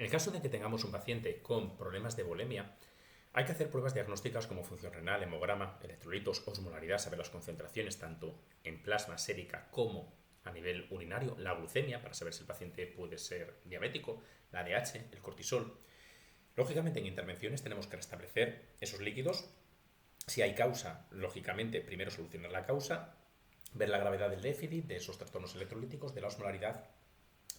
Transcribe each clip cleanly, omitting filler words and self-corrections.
En el caso de que tengamos un paciente con problemas de volemia, hay que hacer pruebas diagnósticas como función renal, hemograma, electrolitos, osmolaridad, saber las concentraciones tanto en plasma sérica como a nivel urinario, la glucemia para saber si el paciente puede ser diabético, la ADH, el cortisol. Lógicamente, en intervenciones tenemos que restablecer esos líquidos. Si hay causa, lógicamente, primero solucionar la causa, ver la gravedad del déficit, de esos trastornos electrolíticos, de la osmolaridad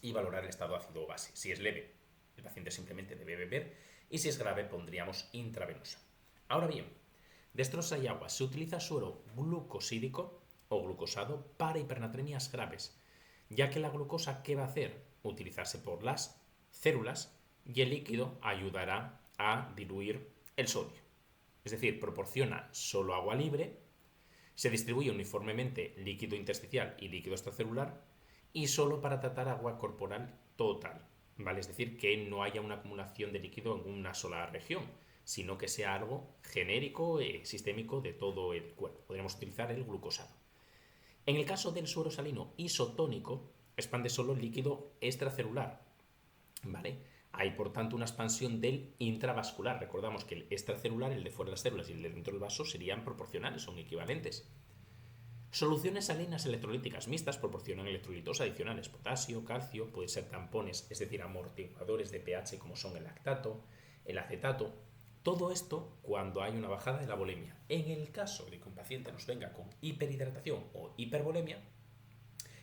y valorar el estado ácido o base. Si es leve, el paciente simplemente debe beber y si es grave pondríamos intravenosa. Ahora bien, destroza y agua. Se utiliza suero glucosídico o glucosado para hipernatremias graves, ya que la glucosa, ¿qué va a hacer? Utilizarse por las células y el líquido ayudará a diluir el sodio. Es decir, proporciona solo agua libre, se distribuye uniformemente líquido intersticial y líquido extracelular y solo para tratar agua corporal total, ¿vale? Es decir, que no haya una acumulación de líquido en una sola región, sino que sea algo genérico y sistémico de todo el cuerpo. Podríamos utilizar el glucosado. En el caso del suero salino isotónico, expande solo líquido extracelular, ¿vale? Hay, por tanto, una expansión del intravascular. Recordamos que el extracelular, el de fuera de las células y el de dentro del vaso serían proporcionales, son equivalentes. Soluciones salinas electrolíticas mixtas proporcionan electrolitos adicionales, potasio, calcio, pueden ser tampones, es decir, amortiguadores de pH como son el lactato, el acetato. Todo esto cuando hay una bajada de la volemia. En el caso de que un paciente nos venga con hiperhidratación o hipervolemia,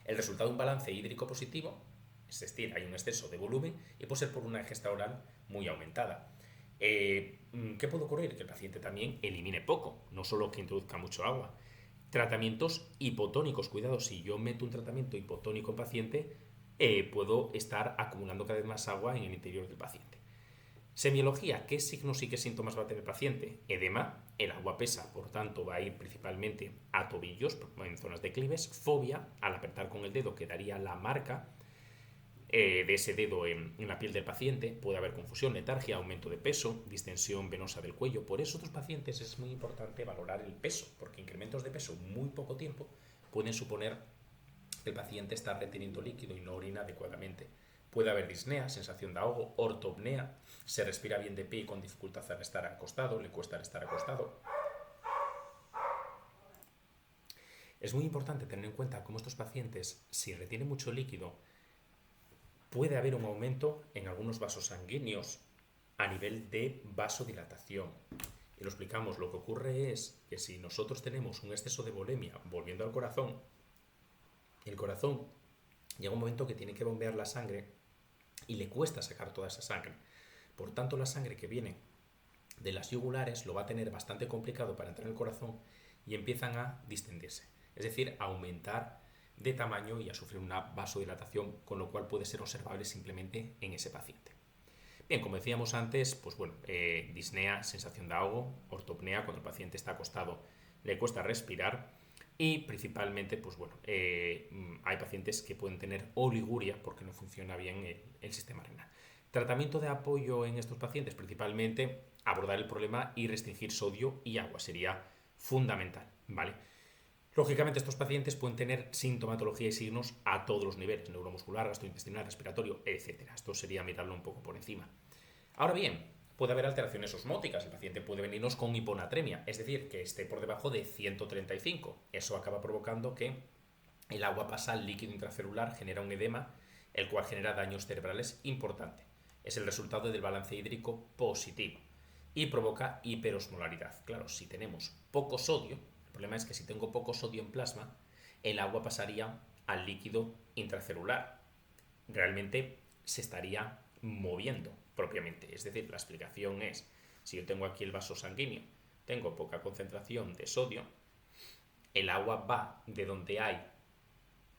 el resultado de un balance hídrico positivo, es decir, hay un exceso de volumen y puede ser por una ingesta oral muy aumentada. ¿Qué puede ocurrir? Que el paciente también elimine poco, no solo que introduzca mucho agua. Tratamientos hipotónicos, cuidado, si yo meto un tratamiento hipotónico en paciente, puedo estar acumulando cada vez más agua en el interior del paciente. Semiología, ¿qué signos y qué síntomas va a tener el paciente? Edema, el agua pesa, por tanto va a ir principalmente a tobillos, en zonas declives. Fobia, al apretar con el dedo quedaría la marca de ese dedo en la piel del paciente. Puede haber confusión, letargia, aumento de peso, distensión venosa del cuello. Por eso otros pacientes es muy importante valorar el peso, porque incrementos de peso muy poco tiempo pueden suponer que el paciente está reteniendo líquido y no orina adecuadamente. Puede haber disnea, sensación de ahogo, ortopnea, se respira bien de pie y con dificultad al estar acostado, le cuesta al estar acostado. Es muy importante tener en cuenta cómo estos pacientes, si retienen mucho líquido, puede haber un aumento en algunos vasos sanguíneos a nivel de vasodilatación. Y lo explicamos, lo que ocurre es que si nosotros tenemos un exceso de volemia, volviendo al corazón, el corazón llega un momento que tiene que bombear la sangre y le cuesta sacar toda esa sangre. Por tanto, la sangre que viene de las yugulares lo va a tener bastante complicado para entrar en el corazón y empiezan a distendirse, es decir, a aumentar de tamaño y a sufrir una vasodilatación, con lo cual puede ser observable simplemente en ese paciente. Bien, como decíamos antes, pues bueno, disnea, sensación de ahogo, ortopnea, cuando el paciente está acostado le cuesta respirar y principalmente, pues bueno, hay pacientes que pueden tener oliguria porque no funciona bien el sistema renal. Tratamiento de apoyo en estos pacientes, principalmente abordar el problema y restringir sodio y agua sería fundamental, ¿vale? Lógicamente, estos pacientes pueden tener sintomatología y signos a todos los niveles, neuromuscular, gastrointestinal, respiratorio, etc. Esto sería mirarlo un poco por encima. Ahora bien, puede haber alteraciones osmóticas. El paciente puede venirnos con hiponatremia, es decir, que esté por debajo de 135. Eso acaba provocando que el agua pasa al líquido intracelular, genera un edema, el cual genera daños cerebrales importantes. Es el resultado del balance hídrico positivo y provoca hiperosmolaridad. Claro, si tenemos poco sodio, el problema es que si tengo poco sodio en plasma, el agua pasaría al líquido intracelular. Realmente se estaría moviendo propiamente. Es decir, la explicación es, si yo tengo aquí el vaso sanguíneo, tengo poca concentración de sodio, el agua va de donde hay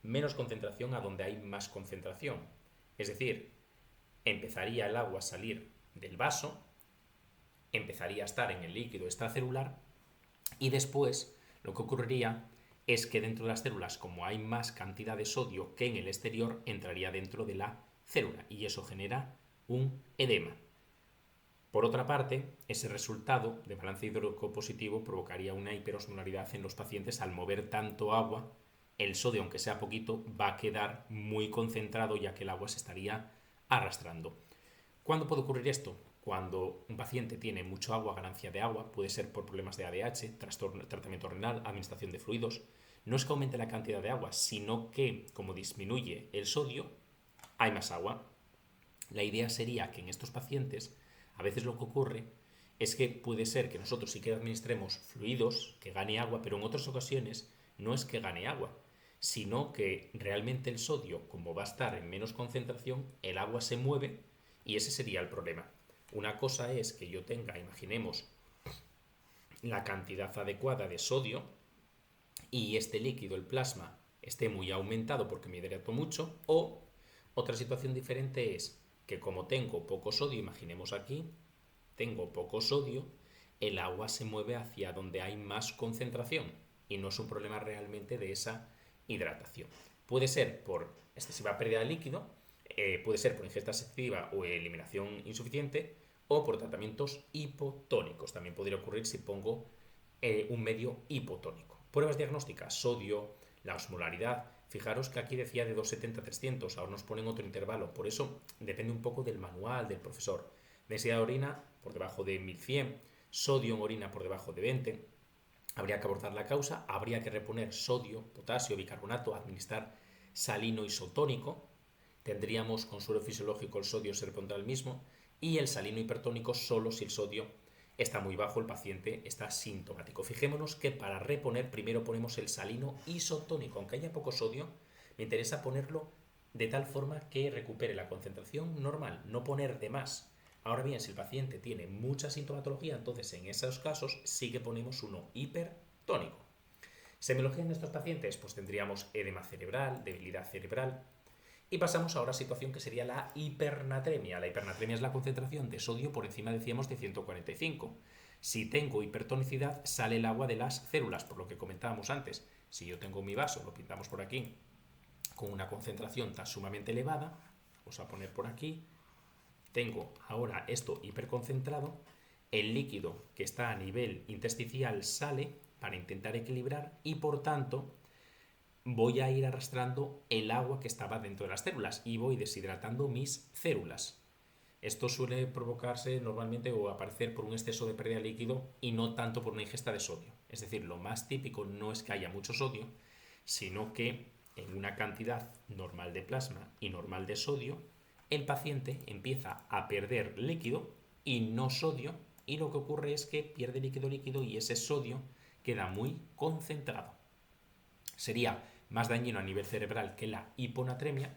menos concentración a donde hay más concentración. Es decir, empezaría el agua a salir del vaso, empezaría a estar en el líquido extracelular y después lo que ocurriría es que dentro de las células, como hay más cantidad de sodio que en el exterior, entraría dentro de la célula y eso genera un edema. Por otra parte, ese resultado de balance hídrico positivo provocaría una hiperosmolaridad en los pacientes al mover tanto agua. El sodio, aunque sea poquito, va a quedar muy concentrado ya que el agua se estaría arrastrando. ¿Cuándo puede ocurrir esto? Cuando un paciente tiene mucho agua, ganancia de agua, puede ser por problemas de ADH, trastorno, tratamiento renal, administración de fluidos. No es que aumente la cantidad de agua, sino que como disminuye el sodio, hay más agua. La idea sería que en estos pacientes, a veces lo que ocurre es que puede ser que nosotros sí que administremos fluidos, que gane agua, pero en otras ocasiones no es que gane agua, sino que realmente el sodio, como va a estar en menos concentración, el agua se mueve y ese sería el problema. Una cosa es que yo tenga, imaginemos, la cantidad adecuada de sodio y este líquido, el plasma, esté muy aumentado porque me hidrato mucho, o otra situación diferente es que como tengo poco sodio, imaginemos aquí, tengo poco sodio, el agua se mueve hacia donde hay más concentración y no es un problema realmente de esa hidratación. Puede ser por excesiva pérdida de líquido, puede ser por ingesta excesiva o eliminación insuficiente o por tratamientos hipotónicos. También podría ocurrir si pongo un medio hipotónico. Pruebas diagnósticas, sodio, la osmolaridad. Fijaros que aquí decía de 270 a 300, ahora nos ponen otro intervalo. Por eso depende un poco del manual, del profesor. Densidad de orina por debajo de 1100, sodio en orina por debajo de 20. Habría que abordar la causa, habría que reponer sodio, potasio, bicarbonato, administrar salino isotónico. Tendríamos con suero fisiológico el sodio se repondrá el mismo y el salino hipertónico solo si el sodio está muy bajo, el paciente está sintomático. Fijémonos que para reponer primero ponemos el salino isotónico. Aunque haya poco sodio, me interesa ponerlo de tal forma que recupere la concentración normal, no poner de más. Ahora bien, si el paciente tiene mucha sintomatología, entonces en esos casos sí que ponemos uno hipertónico. Semiología en estos pacientes, pues tendríamos edema cerebral, debilidad cerebral. Y pasamos ahora a situación que sería la hipernatremia. La hipernatremia es la concentración de sodio por encima, decíamos, de 145. Si tengo hipertonicidad, sale el agua de las células, por lo que comentábamos antes. Si yo tengo mi vaso, lo pintamos por aquí, con una concentración tan sumamente elevada, vamos a poner por aquí, tengo ahora esto hiperconcentrado, el líquido que está a nivel intersticial sale para intentar equilibrar y por tanto voy a ir arrastrando el agua que estaba dentro de las células y voy deshidratando mis células. Esto suele provocarse normalmente o aparecer por un exceso de pérdida de líquido y no tanto por una ingesta de sodio. Es decir, lo más típico no es que haya mucho sodio, sino que en una cantidad normal de plasma y normal de sodio, el paciente empieza a perder líquido y no sodio, y lo que ocurre es que pierde líquido y ese sodio queda muy concentrado. Sería más dañino a nivel cerebral que la hiponatremia,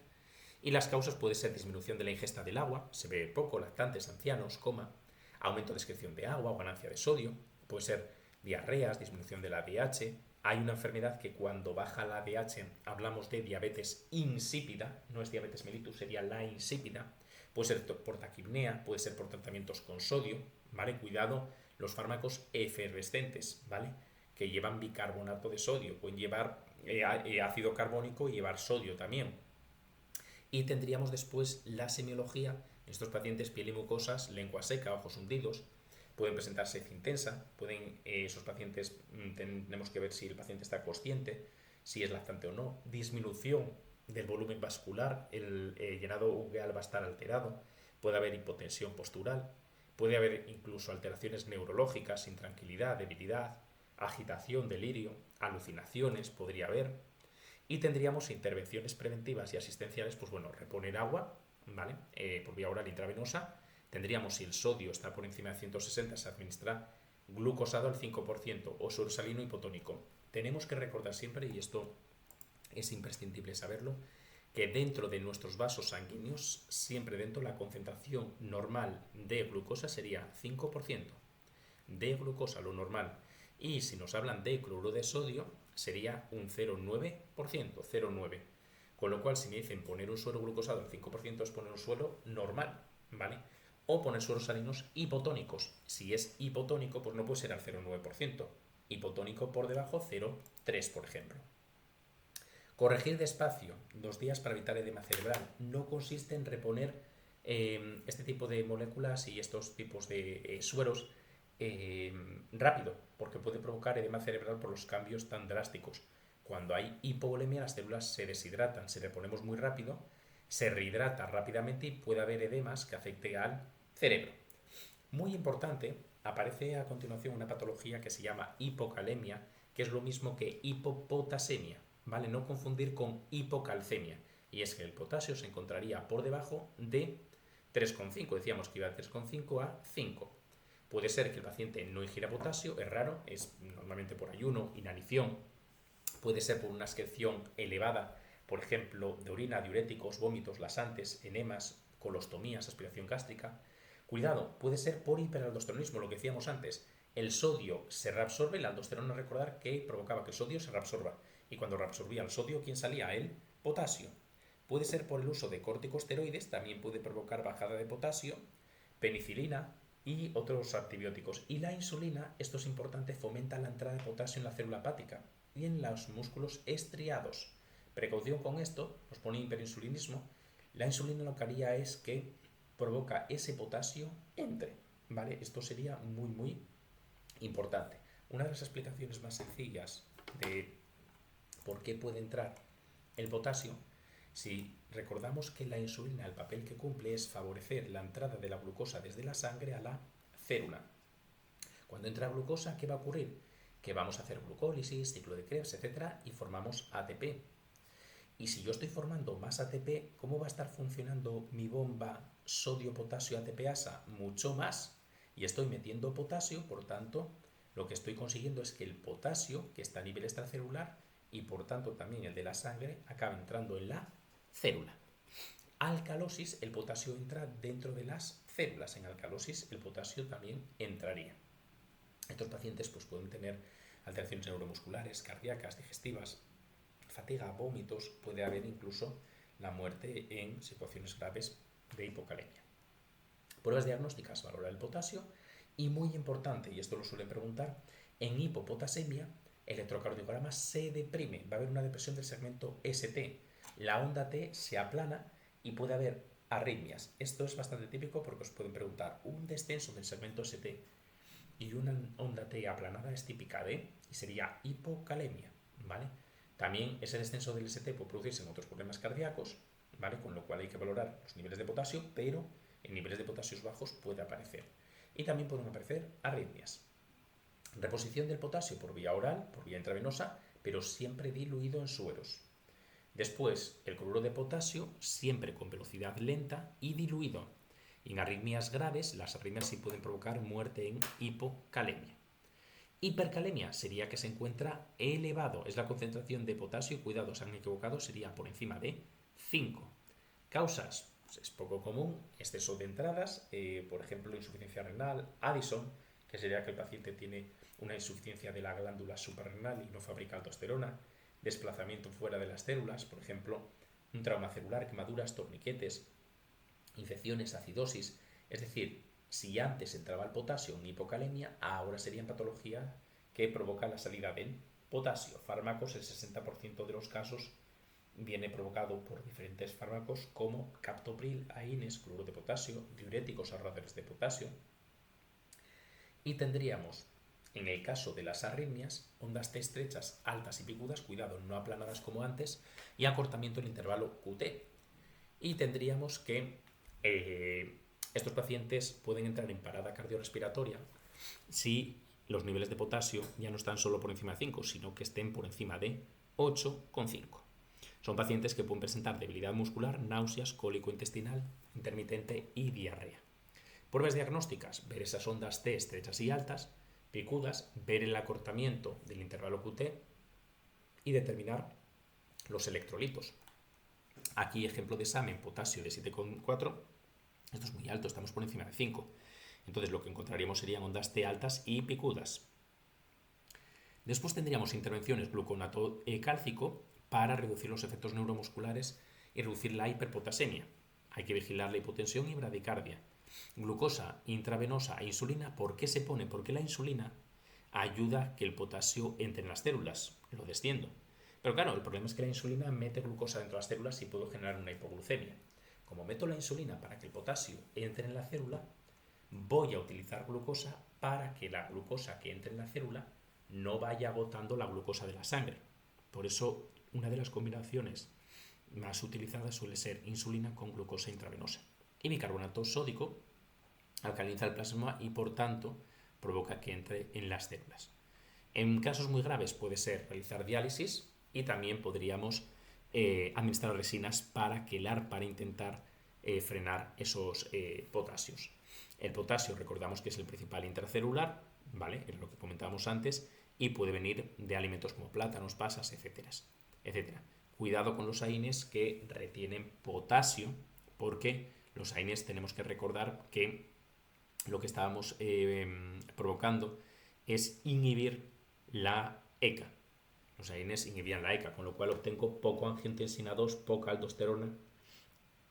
y las causas pueden ser disminución de la ingesta del agua, se ve poco, lactantes, ancianos, coma, aumento de excreción de agua o ganancia de sodio, puede ser diarreas, disminución del ADH. Hay una enfermedad que cuando baja la ADH hablamos de diabetes insípida, no es diabetes mellitus, sería la insípida. Puede ser por taquipnea, puede ser por tratamientos con sodio, ¿vale? Cuidado, los fármacos efervescentes, ¿vale? Que llevan bicarbonato de sodio, pueden llevar ácido carbónico y llevar sodio también. Y tendríamos después la semiología, en estos pacientes piel y mucosas, lengua seca, ojos hundidos, pueden presentar sed intensa, esos pacientes tenemos que ver si el paciente está consciente, si es lactante o no, disminución del volumen vascular, el llenado ungueal va a estar alterado, puede haber hipotensión postural, puede haber incluso alteraciones neurológicas, intranquilidad, debilidad, agitación, delirio, alucinaciones, podría haber, y tendríamos intervenciones preventivas y asistenciales, pues bueno, reponer agua, ¿vale? Por vía oral intravenosa. Tendríamos, si el sodio está por encima de 160, se administra glucosado al 5% o suero salino hipotónico. Tenemos que recordar siempre, y esto es imprescindible saberlo, que dentro de nuestros vasos sanguíneos, siempre dentro la concentración normal de glucosa sería 5% de glucosa, lo normal. Y si nos hablan de cloruro de sodio, sería un 0,9%, 0,9. Con lo cual, si me dicen poner un suero glucosado al 5% es poner un suero normal, ¿vale? O poner sueros salinos hipotónicos. Si es hipotónico, pues no puede ser al 0,9%. Hipotónico por debajo, 0,3, por ejemplo. Corregir despacio, 2 días para evitar edema cerebral. No consiste en reponer este tipo de moléculas y estos tipos de sueros rápido, porque puede provocar edema cerebral por los cambios tan drásticos. Cuando hay hipovolemia, las células se deshidratan. Si reponemos muy rápido, se rehidrata rápidamente y puede haber edemas que afecten al cerebro. Muy importante, aparece a continuación una patología que se llama hipocalemia, que es lo mismo que hipopotasemia, ¿vale? No confundir con hipocalcemia. Y es que el potasio se encontraría por debajo de 3,5. Decíamos que iba de 3,5 a 5. Puede ser que el paciente no ingiera potasio, es raro, es normalmente por ayuno, inanición. Puede ser por una excreción elevada, por ejemplo, de orina, diuréticos, vómitos, lasantes, enemas, colostomías, aspiración gástrica. Cuidado, puede ser por hiperaldosteronismo, lo que decíamos antes. El sodio se reabsorbe, la aldosterona, recordar que provocaba que el sodio se reabsorba. Y cuando reabsorbía el sodio, ¿quién salía? El potasio. Puede ser por el uso de corticosteroides, también puede provocar bajada de potasio, penicilina y otros antibióticos. Y la insulina, esto es importante, fomenta la entrada de potasio en la célula hepática y en los músculos estriados. Precaución con esto, nos pone hiperinsulinismo. La insulina lo que haría es que provoca ese potasio entre, ¿vale? Esto sería muy, muy importante. Una de las explicaciones más sencillas de por qué puede entrar el potasio, si recordamos que la insulina, el papel que cumple es favorecer la entrada de la glucosa desde la sangre a la célula. Cuando entra glucosa, ¿qué va a ocurrir? Que vamos a hacer glucólisis, ciclo de Krebs, etcétera, y formamos ATP. Y si yo estoy formando más ATP, ¿cómo va a estar funcionando mi bomba sodio-potasio ATPasa? Mucho más. Y estoy metiendo potasio, por tanto, lo que estoy consiguiendo es que el potasio, que está a nivel extracelular, y por tanto también el de la sangre, acabe entrando en la célula. Alcalosis, el potasio entra dentro de las células. En alcalosis el potasio también entraría. Estos pacientes pues, pueden tener alteraciones neuromusculares, cardíacas, digestivas, fatiga, vómitos, puede haber incluso la muerte en situaciones graves de hipocalemia. Pruebas diagnósticas, valorar el potasio y muy importante, y esto lo suelen preguntar, en hipopotasemia el electrocardiograma se deprime, va a haber una depresión del segmento ST, la onda T se aplana y puede haber arritmias. Esto es bastante típico porque os pueden preguntar un descenso del segmento ST y una onda T aplanada es típica de y sería hipocalemia, ¿vale? También ese descenso del ST puede producirse en otros problemas cardíacos, ¿vale? Con lo cual hay que valorar los niveles de potasio, pero en niveles de potasios bajos puede aparecer. Y también pueden aparecer arritmias. Reposición del potasio por vía oral, por vía intravenosa, pero siempre diluido en sueros. Después, el cloruro de potasio, siempre con velocidad lenta y diluido. Y en arritmias graves, las arritmias sí pueden provocar muerte en hipocalemia. Hipercalemia sería que se encuentra elevado, es la concentración de potasio, cuidado, se han equivocado, sería por encima de 5. Causas, pues es poco común, exceso de entradas, por ejemplo, insuficiencia renal, Addison, que sería que el paciente tiene una insuficiencia de la glándula suprarrenal y no fabrica aldosterona, desplazamiento fuera de las células, por ejemplo, un trauma celular, quemaduras, torniquetes, infecciones, acidosis, es decir, si antes entraba el potasio en hipocalemia, ahora serían patologías que provocan la salida del potasio. Fármacos, el 60% de los casos viene provocado por diferentes fármacos como captopril, AINES, cloruro de potasio, diuréticos, ahorradores de potasio. Y tendríamos, en el caso de las arritmias, ondas T estrechas, altas y picudas, cuidado, no aplanadas como antes, y acortamiento del intervalo QT. Y tendríamos que estos pacientes pueden entrar en parada cardiorrespiratoria si los niveles de potasio ya no están solo por encima de 5, sino que estén por encima de 8,5. Son pacientes que pueden presentar debilidad muscular, náuseas, cólico intestinal, intermitente y diarrea. Pruebas diagnósticas, ver esas ondas T estrechas y altas, picudas, ver el acortamiento del intervalo QT y determinar los electrolitos. Aquí ejemplo de examen, potasio de 7,4, esto es muy alto, estamos por encima de 5. Entonces lo que encontraríamos serían ondas T altas y picudas. Después tendríamos intervenciones gluconato cálcico para reducir los efectos neuromusculares y reducir la hiperpotasemia. Hay que vigilar la hipotensión y bradicardia. Glucosa intravenosa e insulina, ¿por qué se pone? Porque la insulina ayuda a que el potasio entre en las células, lo desciendo. Pero claro, el problema es que la insulina mete glucosa dentro de las células y puedo generar una hipoglucemia. Como meto la insulina para que el potasio entre en la célula, voy a utilizar glucosa para que la glucosa que entre en la célula no vaya agotando la glucosa de la sangre. Por eso, una de las combinaciones más utilizada suele ser insulina con glucosa intravenosa. Y bicarbonato sódico alcaliniza el plasma y por tanto provoca que entre en las células. En casos muy graves puede ser realizar diálisis y también podríamos administrar resinas para quelar, para intentar frenar esos potasios. El potasio recordamos que es el principal intracelular, ¿vale? Es lo que comentábamos antes, y puede venir de alimentos como plátanos, pasas, etcétera. Cuidado con los AINES que retienen potasio, porque los AINES tenemos que recordar que lo que estábamos provocando es inhibir la ECA. Los AINES inhibían la ECA, con lo cual obtengo poco angiotensina 2, poca aldosterona,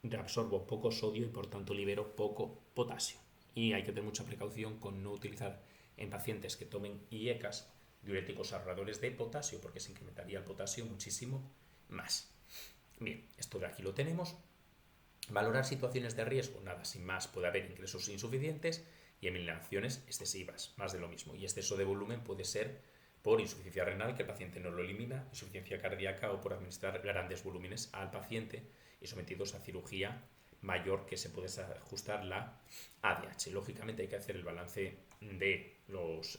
reabsorbo poco sodio y por tanto libero poco potasio. Y hay que tener mucha precaución con no utilizar en pacientes que tomen IECAS diuréticos ahorradores de potasio, porque se incrementaría el potasio muchísimo más. Bien, esto de aquí lo tenemos. Valorar situaciones de riesgo, nada, sin más, puede haber ingresos insuficientes y eliminaciones excesivas, más de lo mismo. Y exceso de volumen puede ser por insuficiencia renal, que el paciente no lo elimina, insuficiencia cardíaca o por administrar grandes volúmenes al paciente y sometidos a cirugía mayor que se puede ajustar la ADH. Lógicamente hay que hacer el balance de los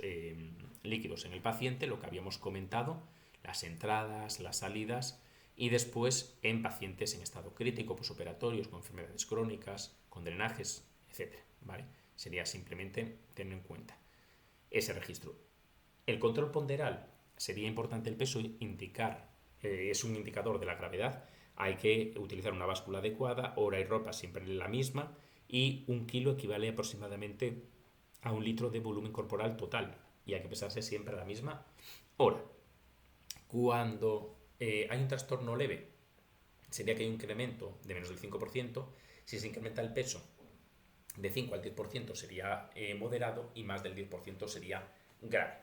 líquidos en el paciente, lo que habíamos comentado, las entradas, las salidas, y después en pacientes en estado crítico, posoperatorios, con enfermedades crónicas, con drenajes, etc. ¿Vale? Sería simplemente tener en cuenta ese registro. El control ponderal, sería importante el peso indicar, es un indicador de la gravedad. Hay que utilizar una báscula adecuada, hora y ropa siempre la misma, y 1 kilo equivale aproximadamente a 1 litro de volumen corporal total, y hay que pesarse siempre a la misma hora. Cuando hay un trastorno leve, sería que hay un incremento de menos del 5%. Si se incrementa el peso de 5 al 10% sería moderado, y más del 10% sería grave.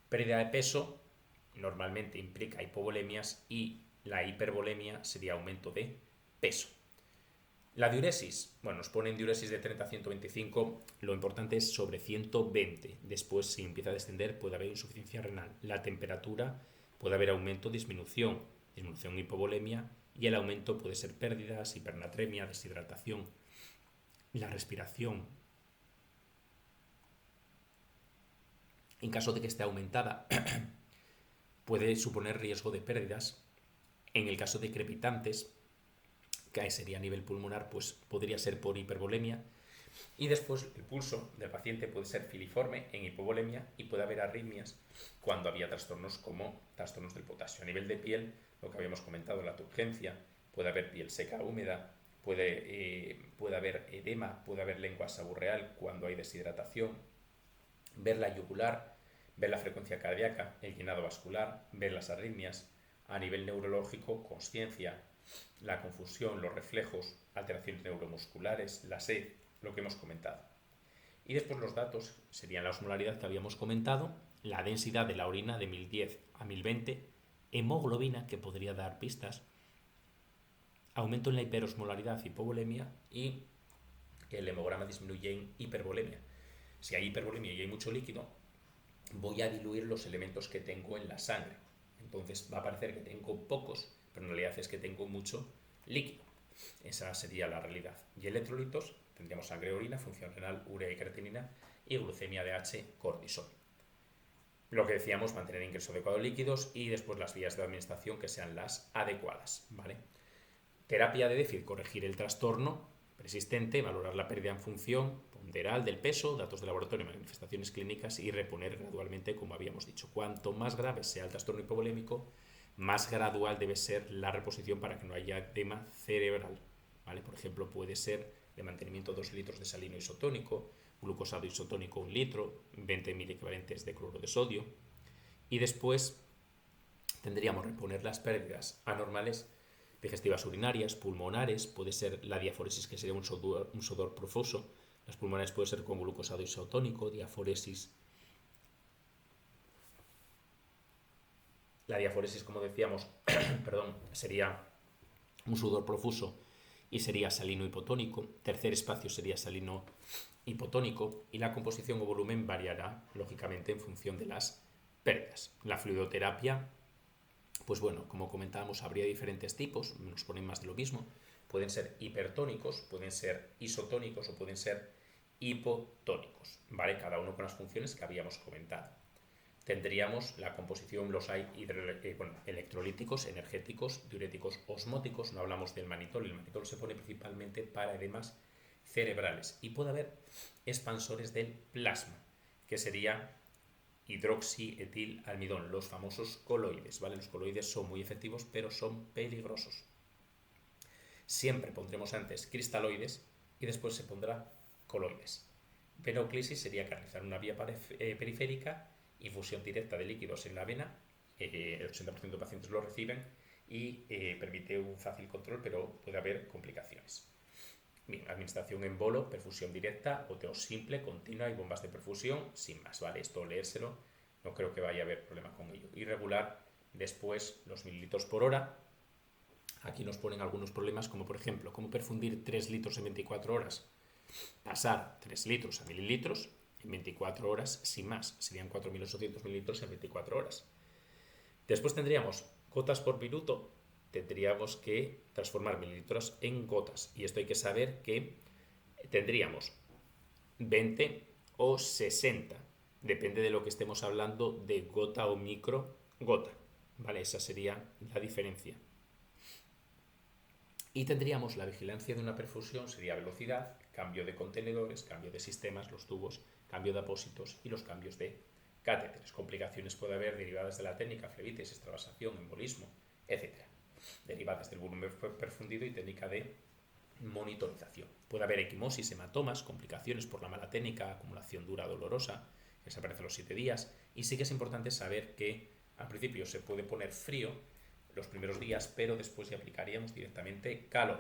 Pérdida de peso normalmente implica hipovolemias, y la hipervolemia sería aumento de peso. La diuresis, bueno, nos ponen diuresis de 30 a 125, lo importante es sobre 120. Después, si empieza a descender, puede haber insuficiencia renal. La temperatura, puede haber aumento, disminución hipovolemia, y el aumento puede ser pérdidas, hipernatremia, deshidratación. La respiración, en caso de que esté aumentada, puede suponer riesgo de pérdidas. En el caso de crepitantes, que sería a nivel pulmonar, pues podría ser por hipervolemia. Y después el pulso del paciente puede ser filiforme en hipovolemia, y puede haber arritmias cuando había trastornos como trastornos del potasio. A nivel de piel, lo que habíamos comentado, la turgencia, puede haber piel seca húmeda, puede haber edema, puede haber lengua saburreal cuando hay deshidratación, ver la yugular, ver la frecuencia cardíaca, el llenado vascular, ver las arritmias. A nivel neurológico, consciencia, la confusión, los reflejos, alteraciones neuromusculares, la sed, lo que hemos comentado. Y después los datos serían la osmolaridad que habíamos comentado, la densidad de la orina de 1010 a 1020, hemoglobina, que podría dar pistas, aumento en la hiperosmolaridad, hipovolemia, y el hemograma disminuye en hipervolemia. Si hay hipervolemia y hay mucho líquido, voy a diluir los elementos que tengo en la sangre. Entonces va a parecer que tengo pocos, pero en realidad es que tengo mucho líquido. Esa sería la realidad. Y electrolitos, tendríamos sangre, orina, función renal, urea y creatinina, y glucemia de H, cortisol. Lo que decíamos, mantener ingreso adecuado de líquidos, y después las vías de administración que sean las adecuadas, ¿vale? Terapia de déficit, corregir el trastorno persistente, valorar la pérdida en función ponderal del peso, datos de laboratorio, manifestaciones clínicas, y reponer gradualmente, como habíamos dicho. Cuanto más grave sea el trastorno hipovolémico, más gradual debe ser la reposición para que no haya edema cerebral, ¿vale? Por ejemplo, puede ser de mantenimiento 2 litros de salino isotónico, glucosado isotónico 1 litro, 20.000 equivalentes de cloruro de sodio. Y después tendríamos reponer las pérdidas anormales digestivas urinarias, pulmonares, puede ser la diaforesis, que sería un sudor profuso. Las pulmonares puede ser con glucosado isotónico, diaforesis. La diaforesis, como decíamos, sería un sudor profuso y sería salino hipotónico. Tercer espacio sería salino hipotónico, y la composición o volumen variará lógicamente en función de las pérdidas. La fluidoterapia Pues bueno, como comentábamos, habría diferentes tipos, nos ponen más de lo mismo. Pueden ser hipertónicos, pueden ser isotónicos o pueden ser hipotónicos, ¿vale? Cada uno con las funciones que habíamos comentado. Tendríamos la composición, los hay electrolíticos, energéticos, diuréticos, osmóticos. No hablamos del manitol. El manitol se pone principalmente para edemas cerebrales y puede haber expansores del plasma, que sería hidroxietilalmidón, los famosos coloides, ¿vale? Los coloides son muy efectivos, pero son peligrosos. Siempre pondremos antes cristaloides y después se pondrá coloides. Venoclisis sería canalizar una vía periférica, infusión directa de líquidos en la vena, el 80% de pacientes lo reciben y permite un fácil control, pero puede haber complicaciones. Bien, administración en bolo, perfusión directa, goteo simple, continua y bombas de perfusión, sin más, ¿vale? Esto leérselo, no creo que vaya a haber problema con ello. Irregular, después los mililitros por hora. Aquí nos ponen algunos problemas, como por ejemplo, cómo perfundir 3 litros en 24 horas. Pasar 3 litros a mililitros en 24 horas sin más. Serían 4.800 mililitros en 24 horas. Después tendríamos gotas por minuto. Tendríamos que transformar mililitros en gotas. Y esto hay que saber que tendríamos 20 o 60. Depende de lo que estemos hablando de gota o micro gota. ¿Vale? Esa sería la diferencia. Y tendríamos la vigilancia de una perfusión, sería velocidad, cambio de contenedores, cambio de sistemas, los tubos, cambio de apósitos y los cambios de catéteres. Complicaciones puede haber derivadas de la técnica, flebitis, extravasación, embolismo, etc. Derivadas del volumen perfundido y técnica de monitorización. Puede haber equimosis, hematomas, complicaciones por la mala técnica, acumulación dura dolorosa, que se aparece a los 7 días. Y sí que es importante saber que al principio se puede poner frío los primeros días, pero después ya aplicaríamos directamente calor.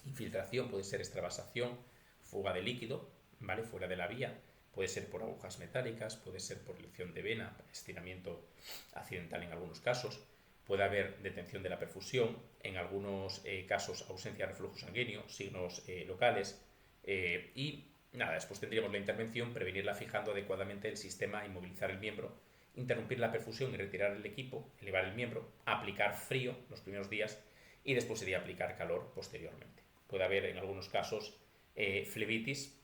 Infiltración puede ser extravasación, fuga de líquido, ¿vale? Fuera de la vía, puede ser por agujas metálicas, puede ser por elección de vena, estiramiento accidental en algunos casos, puede haber detención de la perfusión, en algunos casos ausencia de reflujo sanguíneo, signos locales y nada, después tendríamos la intervención, prevenirla fijando adecuadamente el sistema, inmovilizar el miembro, interrumpir la perfusión y retirar el equipo, elevar el miembro, aplicar frío los primeros días y después sería aplicar calor posteriormente. Puede haber en algunos casos flebitis,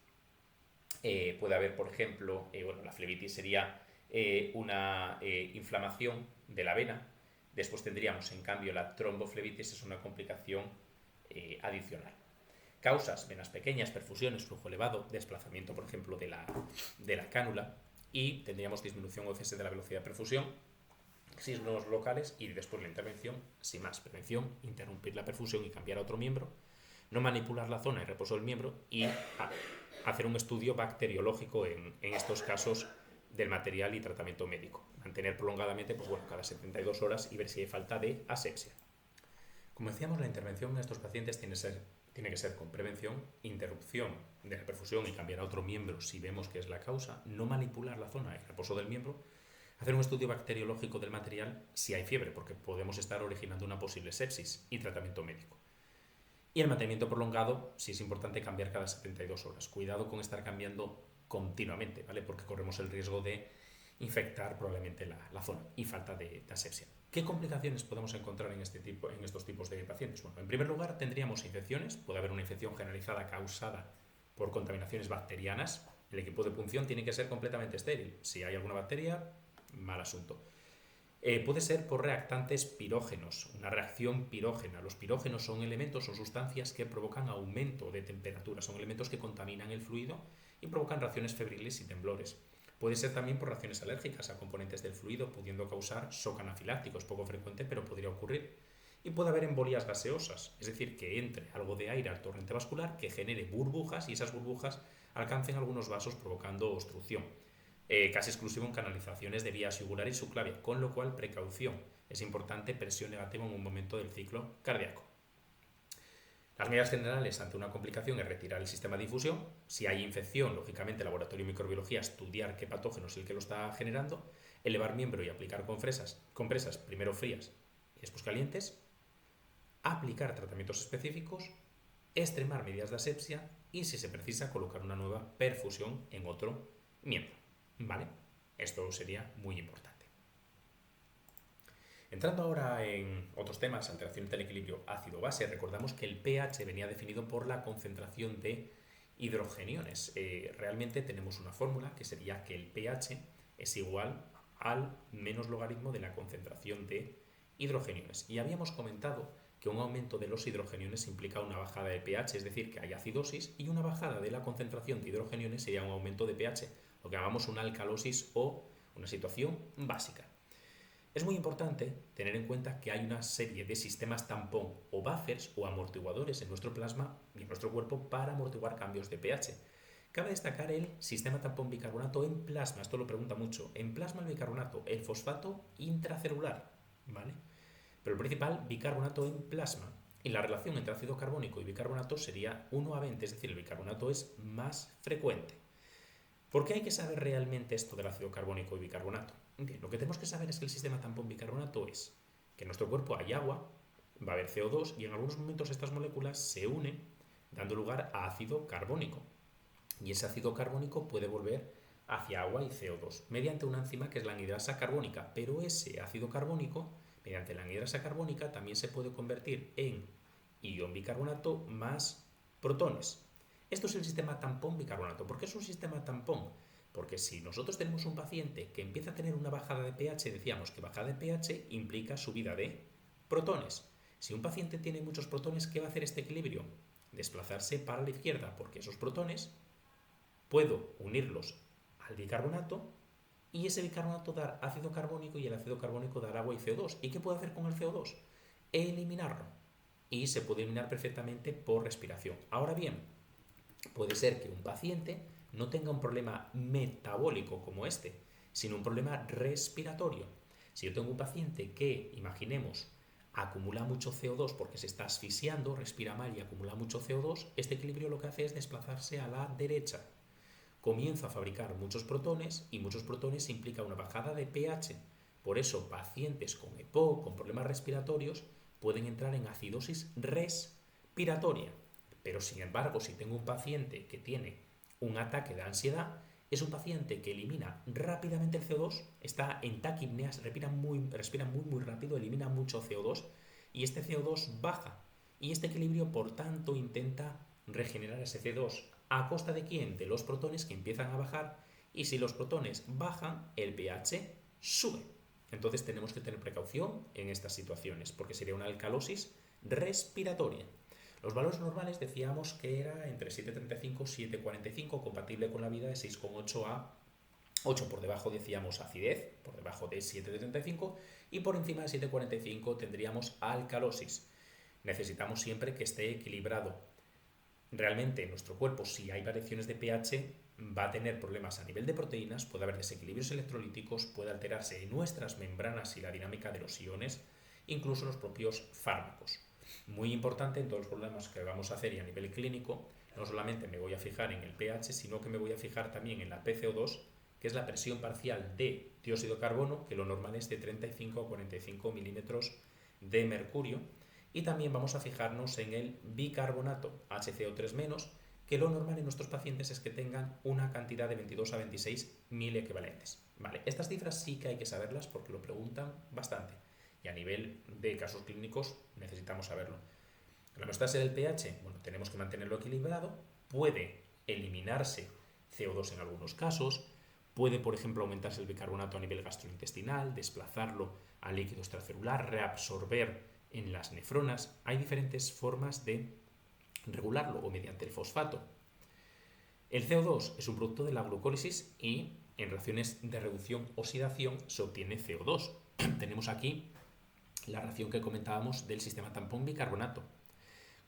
puede haber por ejemplo, la flebitis sería una inflamación de la vena, después tendríamos en cambio la tromboflebitis, es una complicación adicional. Causas: venas pequeñas, perfusiones, flujo elevado, desplazamiento por ejemplo de la cánula, y tendríamos disminución o cese de la velocidad de perfusión, signos locales y después la intervención, sin más. Prevención: interrumpir la perfusión y cambiar a otro miembro, no manipular la zona y reposo del miembro y hacer un estudio bacteriológico en estos casos del material y tratamiento médico. Mantener prolongadamente, pues bueno, cada 72 horas y ver si hay falta de asepsia. Como decíamos, la intervención en estos pacientes tiene que ser con prevención, interrupción de la perfusión y cambiar a otro miembro si vemos que es la causa, no manipular la zona y reposo del miembro, hacer un estudio bacteriológico del material si hay fiebre, porque podemos estar originando una posible sepsis, y tratamiento médico. Y el mantenimiento prolongado, sí es importante cambiar cada 72 horas. Cuidado con estar cambiando continuamente, ¿vale? Porque corremos el riesgo de infectar probablemente la zona y falta de asepsia. ¿Qué complicaciones podemos encontrar en estos tipos de pacientes? Bueno, en primer lugar tendríamos infecciones. Puede haber una infección generalizada causada por contaminaciones bacterianas. El equipo de punción tiene que ser completamente estéril. Si hay alguna bacteria, mal asunto. Puede ser por reactantes pirógenos, una reacción pirógena. Los pirógenos son elementos o sustancias que provocan aumento de temperatura, son elementos que contaminan el fluido y provocan reacciones febriles y temblores. Puede ser también por reacciones alérgicas a componentes del fluido, pudiendo causar shock anafiláctico, es poco frecuente, pero podría ocurrir. Y puede haber embolías gaseosas, es decir, que entre algo de aire al torrente vascular, que genere burbujas y esas burbujas alcancen algunos vasos provocando obstrucción. Casi exclusivo en canalizaciones de vías yugular y subclavia, con lo cual precaución. Es importante presión negativa en un momento del ciclo cardíaco. Las medidas generales ante una complicación es retirar el sistema de difusión. Si hay infección, lógicamente, laboratorio de microbiología, estudiar qué patógeno es el que lo está generando, elevar miembro y aplicar compresas primero frías y después calientes, aplicar tratamientos específicos, extremar medidas de asepsia y, si se precisa, colocar una nueva perfusión en otro miembro. ¿Vale? Esto sería muy importante. Entrando ahora en otros temas, alteraciones del equilibrio ácido-base, recordamos que el pH venía definido por la concentración de hidrogeniones. Realmente tenemos una fórmula que sería que el pH es igual al menos logaritmo de la concentración de hidrogeniones. Y habíamos comentado que un aumento de los hidrogeniones implica una bajada de pH, es decir, que hay acidosis, y una bajada de la concentración de hidrogeniones sería un aumento de pH, lo que llamamos una alcalosis o una situación básica. Es muy importante tener en cuenta que hay una serie de sistemas tampón o buffers o amortiguadores en nuestro plasma y en nuestro cuerpo para amortiguar cambios de pH. Cabe destacar el sistema tampón bicarbonato en plasma, esto lo pregunta mucho. En plasma el bicarbonato, el fosfato intracelular, ¿vale? Pero el principal, bicarbonato en plasma. Y la relación entre ácido carbónico y bicarbonato sería 1:20, es decir, el bicarbonato es más frecuente. ¿Por qué hay que saber realmente esto del ácido carbónico y bicarbonato? Bien, lo que tenemos que saber es que el sistema tampón bicarbonato es que en nuestro cuerpo hay agua, va a haber CO2 y en algunos momentos estas moléculas se unen dando lugar a ácido carbónico. Y ese ácido carbónico puede volver hacia agua y CO2 mediante una enzima que es la anhidrasa carbónica, pero ese ácido carbónico, mediante la anhidrasa carbónica, también se puede convertir en ion bicarbonato más protones. Esto es el sistema tampón bicarbonato. ¿Por qué es un sistema tampón? Porque si nosotros tenemos un paciente que empieza a tener una bajada de pH, decíamos que bajada de pH implica subida de protones. Si un paciente tiene muchos protones, ¿qué va a hacer este equilibrio? Desplazarse para la izquierda, porque esos protones puedo unirlos al bicarbonato y ese bicarbonato dar ácido carbónico y el ácido carbónico dar agua y CO2. ¿Y qué puedo hacer con el CO2? Eliminarlo. Y se puede eliminar perfectamente por respiración. Ahora bien, puede ser que un paciente no tenga un problema metabólico como este, sino un problema respiratorio. Si yo tengo un paciente que, imaginemos, acumula mucho CO2 porque se está asfixiando, respira mal y acumula mucho CO2, este equilibrio lo que hace es desplazarse a la derecha. Comienza a fabricar muchos protones y muchos protones implica una bajada de pH. Por eso, pacientes con EPOC, con problemas respiratorios, pueden entrar en acidosis respiratoria. Pero sin embargo, si tengo un paciente que tiene un ataque de ansiedad, es un paciente que elimina rápidamente el CO2, está en taquipnea, respira muy rápido, elimina mucho CO2 y este CO2 baja. Y este equilibrio, por tanto, intenta regenerar ese CO2. ¿A costa de quién? De los protones que empiezan a bajar y si los protones bajan, el pH sube. Entonces tenemos que tener precaución en estas situaciones porque sería una alcalosis respiratoria. Los valores normales decíamos que era entre 7,35 y 7,45, compatible con la vida de 6,8 a 8. Por debajo decíamos acidez, por debajo de 7,35 y por encima de 7,45 tendríamos alcalosis. Necesitamos siempre que esté equilibrado. Realmente en nuestro cuerpo, si hay variaciones de pH, va a tener problemas a nivel de proteínas, puede haber desequilibrios electrolíticos, puede alterarse en nuestras membranas y la dinámica de los iones, incluso los propios fármacos. Muy importante en todos los problemas que vamos a hacer y a nivel clínico, no solamente me voy a fijar en el pH, sino que me voy a fijar también en la PCO2, que es la presión parcial de dióxido de carbono, que lo normal es de 35 a 45 milímetros de mercurio. Y también vamos a fijarnos en el bicarbonato, HCO3-, que lo normal en nuestros pacientes es que tengan una cantidad de 22 a 26 mil equivalentes. Vale, estas cifras sí que hay que saberlas porque lo preguntan bastante. Y a nivel de casos clínicos necesitamos saberlo. La homeostasis del pH, bueno, tenemos que mantenerlo equilibrado. Puede eliminarse CO2 en algunos casos. Puede, por ejemplo, aumentarse el bicarbonato a nivel gastrointestinal, desplazarlo al líquido extracelular, reabsorber en las nefronas. Hay diferentes formas de regularlo o mediante el fosfato. El CO2 es un producto de la glucólisis y en reacciones de reducción-oxidación se obtiene CO2. Tenemos aquí la reacción que comentábamos del sistema tampón bicarbonato.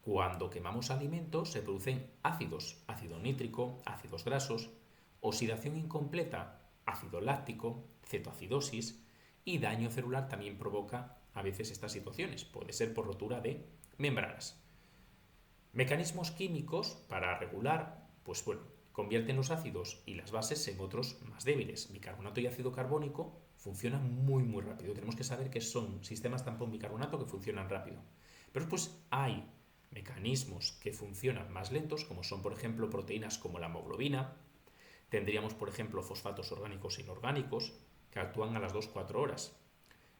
Cuando quemamos alimentos se producen ácidos, ácido nítrico, ácidos grasos, oxidación incompleta, ácido láctico, cetoacidosis y daño celular también provoca a veces estas situaciones. Puede ser por rotura de membranas. Mecanismos químicos para regular, pues bueno, convierten los ácidos y las bases en otros más débiles. Bicarbonato y ácido carbónico funcionan muy rápido. Tenemos que saber que son sistemas tampón bicarbonato que funcionan rápido. Pero después hay mecanismos que funcionan más lentos, como son, por ejemplo, proteínas como la hemoglobina. Tendríamos, por ejemplo, fosfatos orgánicos e inorgánicos que actúan a las 2-4 horas.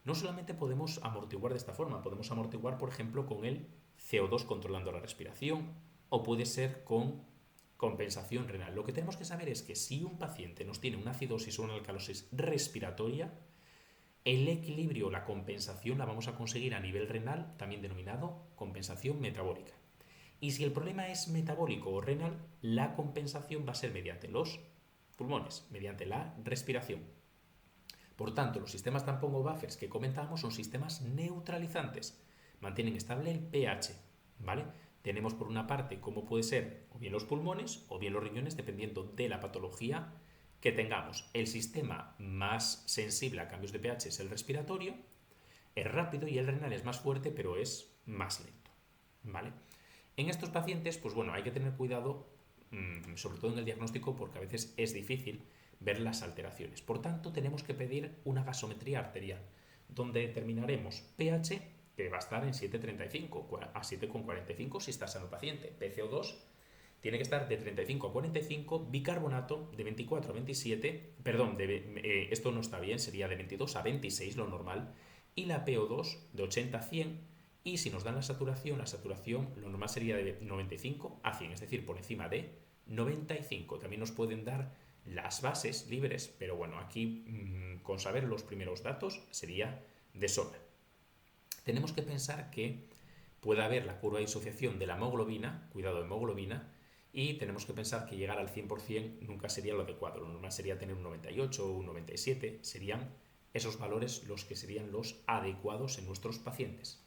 No solamente podemos amortiguar de esta forma, podemos amortiguar, por ejemplo, con el CO2 controlando la respiración o puede ser con compensación renal. Lo que tenemos que saber es que si un paciente nos tiene una acidosis o una alcalosis respiratoria, el equilibrio, la compensación la vamos a conseguir a nivel renal, también denominado compensación metabólica. Y si el problema es metabólico o renal, la compensación va a ser mediante los pulmones, mediante la respiración. Por tanto, los sistemas tampón o buffers que comentamos son sistemas neutralizantes. Mantienen estable el pH, ¿vale? Tenemos por una parte cómo puede ser o bien los pulmones o bien los riñones, dependiendo de la patología que tengamos. El sistema más sensible a cambios de pH es el respiratorio, es rápido, y el renal es más fuerte, pero es más lento, ¿vale? En estos pacientes, pues bueno, hay que tener cuidado, sobre todo en el diagnóstico, porque a veces es difícil ver las alteraciones. Por tanto, tenemos que pedir una gasometría arterial, donde determinaremos pH, que va a estar en 7,35 a 7,45 si está sano el paciente. PCO2 tiene que estar de 35 a 45, bicarbonato de 24 a 27, perdón, esto no está bien, sería de 22 a 26 lo normal, y la PO2 de 80 a 100, y si nos dan la saturación lo normal sería de 95 a 100, es decir, por encima de 95. También nos pueden dar las bases libres, pero bueno, aquí con saber los primeros datos sería de sobra. Tenemos que pensar que puede haber la curva de disociación de la hemoglobina, cuidado, hemoglobina, y tenemos que pensar que llegar al 100% nunca sería lo adecuado. Lo normal sería tener un 98 o un 97, serían esos valores los que serían los adecuados en nuestros pacientes.